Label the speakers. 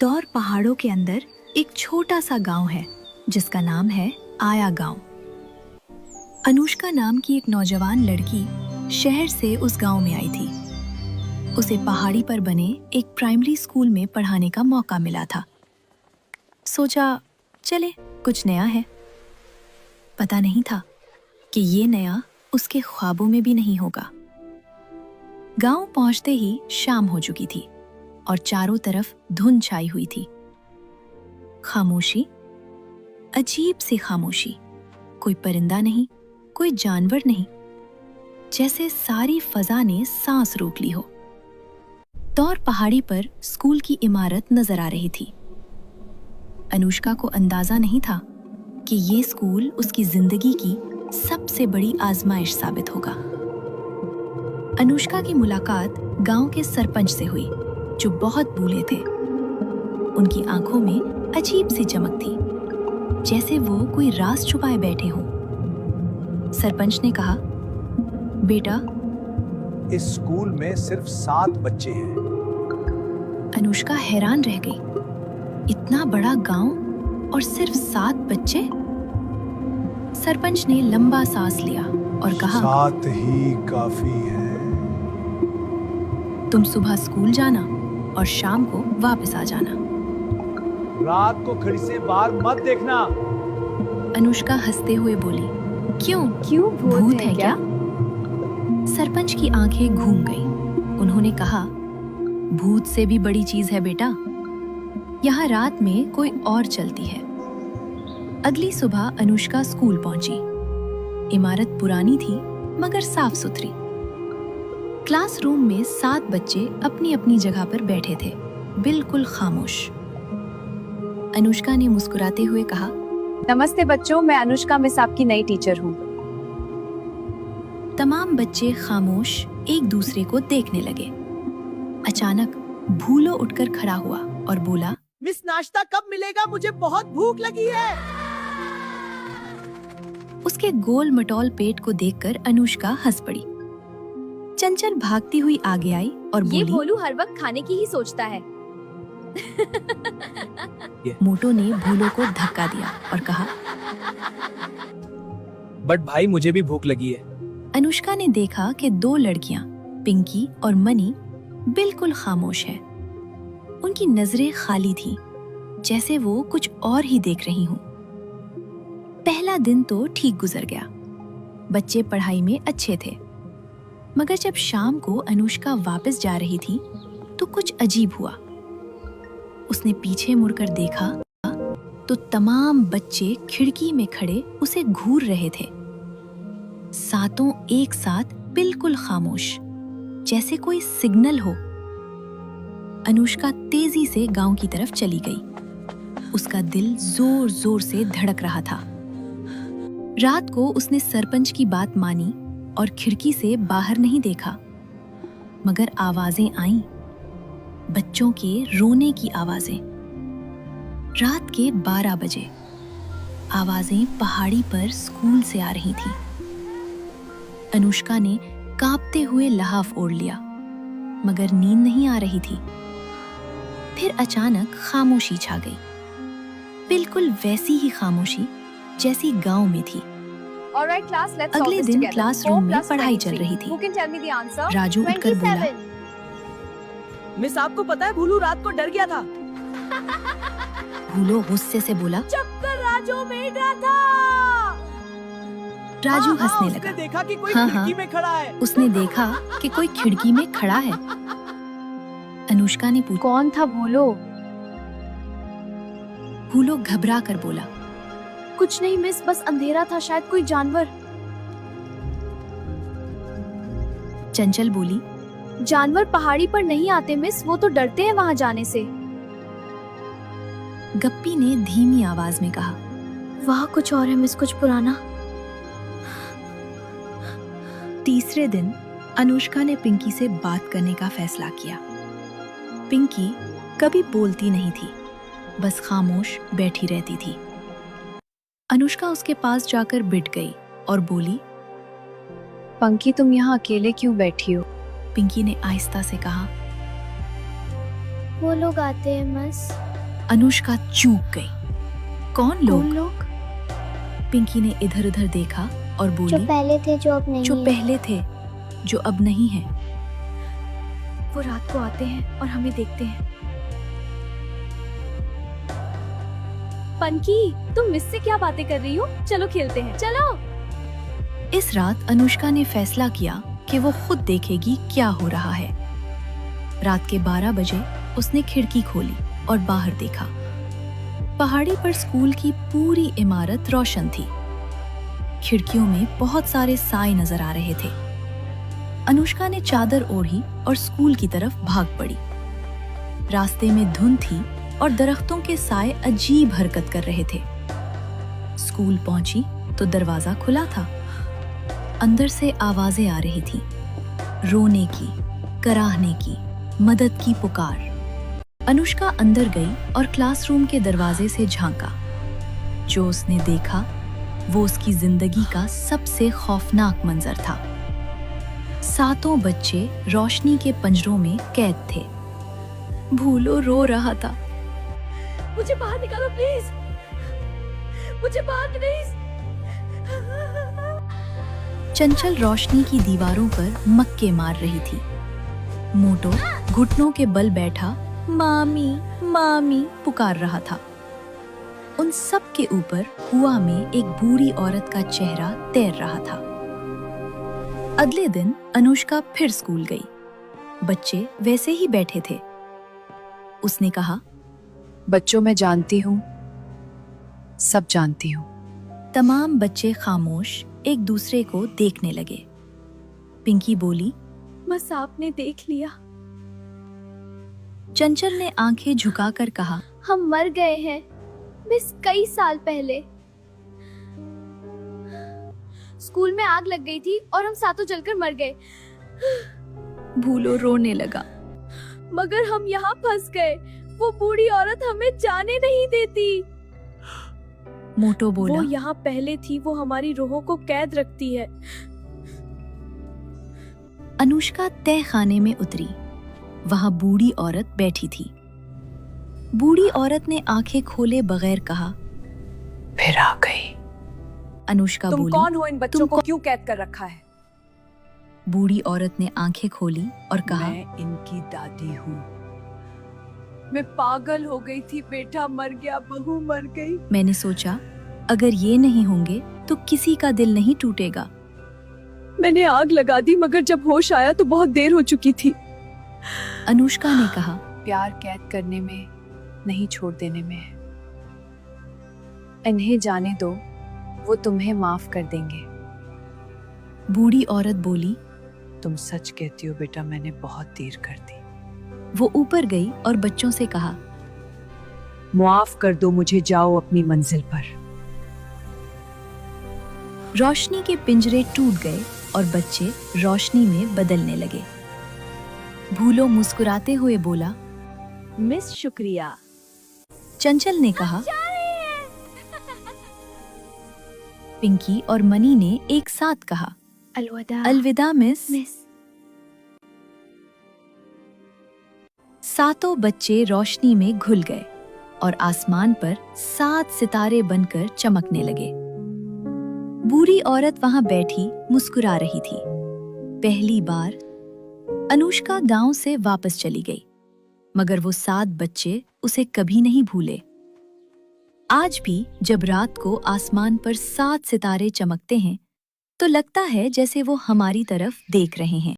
Speaker 1: दौर पहाड़ों के अंदर एक छोटा सा गांव है जिसका नाम है आया गांव। अनुष्का नाम की एक नौजवान लड़की शहर से उस गांव में आई थी। उसे पहाड़ी पर बने एक प्राइमरी स्कूल में पढ़ाने का मौका मिला था। सोचा चले कुछ नया है। पता नहीं था कि ये नया उसके ख्वाबों में भी नहीं होगा। गांव पहुंचते ही शाम हो चुकी थी और चारों तरफ धुंध छाई हुई थी। खामोशी, अजीब सी खामोशी। कोई परिंदा नहीं, कोई जानवर नहीं, जैसे सारी फजा ने सांस रोक ली हो। दौर पहाड़ी पर स्कूल की इमारत नजर आ रही थी। अनुष्का को अंदाजा नहीं था कि ये स्कूल उसकी जिंदगी की सबसे बड़ी आजमाइश साबित होगा। अनुष्का की मुलाकात गांव के सरपंच से हुई, जो बहुत बूढ़े थे। उनकी आंखों में अजीब सी चमक थी, जैसे वो कोई राज छुपाए बैठे हों। सरपंच ने कहा, बेटा,
Speaker 2: इस स्कूल में सिर्फ 7 बच्चे हैं।
Speaker 1: अनुष्का हैरान रह गई। इतना बड़ा गांव और सिर्फ 7 बच्चे? सरपंच ने लंबा सांस लिया और कहा,
Speaker 2: 7 ही काफी है।
Speaker 1: तुम सुबह स्कूल जाना और शाम को वापस आ जाना।
Speaker 2: रात को खिड़की से बाहर मत देखना।
Speaker 1: अनुष्का हंसते हुए बोली, क्यों भूत है क्या? सरपंच की आंखें घूम गईं। उन्होंने कहा, भूत से भी बड़ी चीज है बेटा। यहाँ रात में कोई और चलती है। अगली सुबह अनुष्का स्कूल पहुंची। इमारत पुरानी थी मगर साफ सुथरी। क्लासरूम में 7 बच्चे अपनी अपनी जगह पर बैठे थे, बिल्कुल खामोश। अनुष्का ने मुस्कुराते हुए कहा,
Speaker 3: नमस्ते बच्चों, मैं अनुष्का मिस आपकी नई टीचर हूँ।
Speaker 1: तमाम बच्चे खामोश एक दूसरे को देखने लगे। अचानक भूलो उठकर खड़ा हुआ और बोला,
Speaker 4: मिस नाश्ता कब मिलेगा? मुझे बहुत भूख लगी है।
Speaker 1: उसके गोल मटोल पेट को देखकर अनुष्का हंस पड़ी। चंचल भागती हुई आगे आई और
Speaker 3: ये
Speaker 1: बोली,
Speaker 3: भोलू हर वक्त खाने की ही सोचता है।
Speaker 1: मोटो ने भूलो को धक्का दिया और कहा,
Speaker 4: बट भाई, मुझे भी भूख लगी है।
Speaker 1: अनुष्का ने देखा कि 2 लड़कियां, पिंकी और मनी, बिल्कुल खामोश हैं। उनकी नजरें खाली थीं, जैसे वो कुछ और ही देख रही हों। पहला दिन तो ठीक गुजर गया। बच्चे पढ़ाई में अच्छे थे, मगर जब शाम को अनुष्का वापस जा रही थी तो कुछ अजीब हुआ। उसने पीछे मुड़कर देखा तो तमाम बच्चे खिड़की में खड़े उसे घूर रहे थे। 7 एक साथ बिल्कुल खामोश, जैसे कोई सिग्नल हो। अनुष्का तेजी से गांव की तरफ चली गई। उसका दिल जोर जोर से धड़क रहा था। रात को उसने सरपंच की बात मानी और खिड़की से बाहर नहीं देखा, मगर आवाजें आईं, बच्चों के रोने की आवाजें। रात के 12 बजे आवाजें पहाड़ी पर स्कूल से आ रही थीं। अनुष्का ने कांपते हुए लहाफ ओढ़ लिया, मगर नींद नहीं आ रही थी। फिर अचानक खामोशी छा गई, बिल्कुल वैसी ही खामोशी जैसी गांव में थी।
Speaker 3: Alright, class, let's solve
Speaker 1: अगले
Speaker 3: this
Speaker 1: दिन
Speaker 3: together.
Speaker 1: क्लासरूम
Speaker 3: 4
Speaker 1: में
Speaker 3: plus
Speaker 1: पढ़ाई
Speaker 3: 93.
Speaker 1: चल रही थी।
Speaker 3: Who can tell me the answer?
Speaker 1: Raju उठकर बोला,
Speaker 3: 27.
Speaker 4: मिस, आपको पता है भूलू रात को डर गया था।
Speaker 1: भूलो गुस्से से बोला।
Speaker 4: चक्कर राजू बेटा था।
Speaker 1: राजू
Speaker 4: हाँ,
Speaker 1: हंसने
Speaker 4: उसने
Speaker 1: लगा।
Speaker 4: देखा कि कोई
Speaker 1: हाँ,
Speaker 4: खिड़की
Speaker 1: हाँ।
Speaker 4: में खड़ा है।
Speaker 1: उसने देखा कि कोई खिड़की में खड़ा है। अनुष्का ने पूछा।
Speaker 3: कौन था भोलो?
Speaker 1: भूलो घबरा कर बोला,
Speaker 3: कुछ नहीं मिस, बस अंधेरा था, शायद कोई जानवर।
Speaker 1: चंचल बोली,
Speaker 3: जानवर पहाड़ी पर नहीं आते मिस, वो तो डरते हैं वहाँ जाने से।
Speaker 1: गप्पी ने धीमी आवाज में कहा,
Speaker 3: वहाँ कुछ और है मिस, कुछ पुराना।
Speaker 1: तीसरे दिन अनुष्का ने पिंकी से बात करने का फैसला किया। पिंकी कभी बोलती नहीं थी, बस खामोश बैठी रहती थी। अनुष्का उसके पास जाकर बिठ गई और बोली,
Speaker 3: पंकी, तुम यहाँ अकेले क्यों बैठी हो?
Speaker 1: पिंकी ने आहिस्ता से कहा,
Speaker 5: वो लोग आते हैं मिस।
Speaker 1: अनुष्का चूक गई। कौन लोग? पिंकी ने इधर उधर देखा और
Speaker 5: जो
Speaker 1: बोली,
Speaker 5: पहले थे जो अब नहीं
Speaker 1: जो
Speaker 5: है।
Speaker 1: पहले थे जो अब नहीं है।
Speaker 3: वो रात को आते हैं और हमें देखते हैं। पंकी, तुम मुझसे क्या बातें कर रही हो? चलो खेलते हैं, चलो।
Speaker 1: इस रात अनुष्का ने फैसला किया कि वो खुद देखेगी क्या हो रहा है। रात के 12 बजे उसने खिड़की खोली और बाहर देखा। पहाड़ी पर स्कूल की पूरी इमारत रोशन थी। खिड़कियों में बहुत सारे साए नजर आ रहे थे। अनुष्का ने चादर ओढ़ी और स्कूल की तरफ भाग पड़ी। रास्ते में धुंध थी और दरख्तों के साए अजीब हरकत कर रहे थे। स्कूल पहुंची तो दरवाजा खुला था। अंदर से आवाजें आ रही थी, रोने की, कराहने की, मदद की पुकार। अनुष्का अंदर गई और क्लासरूम के दरवाजे से झांका। जो उसने देखा वो उसकी जिंदगी का सबसे खौफनाक मंजर था। 7 बच्चे रोशनी के पंजरों में कैद थे। भूलो रो रहा था।
Speaker 3: मुझे बाहर निकालो प्लीज, मुझे बाहर प्लीज।
Speaker 1: चंचल रोशनी की दीवारों पर मक्के मार रही थी। मोटो घुटनों के बल बैठा मामी मामी पुकार रहा था। उन सब के ऊपर कुआं में एक बूढ़ी औरत का चेहरा तैर रहा था। अगले दिन अनुष्का फिर स्कूल गई। बच्चे वैसे ही बैठे थे। उसने कहा,
Speaker 6: बच्चों मैं जानती हूँ, सब जानती हूँ।
Speaker 1: तमाम बच्चे खामोश एक दूसरे को देखने लगे। पिंकी बोली,
Speaker 3: बस आपने देख लिया।
Speaker 1: चंचल ने आंखें झुकाकर कहा,
Speaker 3: हम मर गए हैं मिस, कई साल पहले। स्कूल में आग लग गई थी और हम सातों जलकर मर गए।
Speaker 1: भूलो रोने लगा।
Speaker 3: मगर हम यहाँ फंस गए। वो बूढ़ी औरत हमें जाने नहीं देती।
Speaker 1: मोटो बोला,
Speaker 3: वो यहाँ पहले थी, वो हमारी रूहों को कैद रखती है।
Speaker 1: अनुष्का तय खाने में उतरी। वहां बूढ़ी औरत बैठी थी। बूढ़ी औरत ने आंखें खोले बगैर कहा,
Speaker 6: फिर आ गई।
Speaker 1: अनुष्का
Speaker 6: तुम
Speaker 1: बोली,
Speaker 6: कौन हो? इन बच्चों
Speaker 1: तुम
Speaker 6: को क्यों कैद कर रखा है?
Speaker 1: बूढ़ी औरत ने आंखें खोली और कहा,
Speaker 6: मैं इनकी दादी हूँ। मैं पागल हो गई थी, बेटा मर गया, बहू मर गई।
Speaker 1: मैंने सोचा अगर ये नहीं होंगे तो किसी का दिल नहीं टूटेगा।
Speaker 6: मैंने आग लगा दी, मगर जब होश आया तो बहुत देर हो चुकी थी।
Speaker 1: अनुष्का ने कहा,
Speaker 6: प्यार कैद करने में नहीं, छोड़ देने में है। इन्हें जाने दो, वो तुम्हें माफ कर देंगे।
Speaker 1: बूढ़ी औरत बोली,
Speaker 6: तुम सच कहती हो बेटा, मैंने बहुत देर कर दी।
Speaker 1: वो ऊपर गई और बच्चों से कहा,
Speaker 6: माफ कर दो मुझे, जाओ अपनी मंजिल पर।
Speaker 1: रोशनी के पिंजरे टूट गए और बच्चे रोशनी में बदलने लगे। भूलो मुस्कुराते हुए बोला,
Speaker 3: मिस शुक्रिया।
Speaker 1: चंचल ने कहा। पिंकी और मनी ने एक साथ कहा,
Speaker 3: अलविदा।
Speaker 1: अलविदा मिस।
Speaker 3: मिस।
Speaker 1: 7 बच्चे रोशनी में घुल गए और आसमान पर 7 सितारे बनकर चमकने लगे। बूढ़ी औरत वहां बैठी मुस्कुरा रही थी। पहली बार अनुष्का गांव से वापस चली गई, मगर वो 7 बच्चे उसे कभी नहीं भूले। आज भी जब रात को आसमान पर 7 सितारे चमकते हैं तो लगता है जैसे वो हमारी तरफ देख रहे हैं।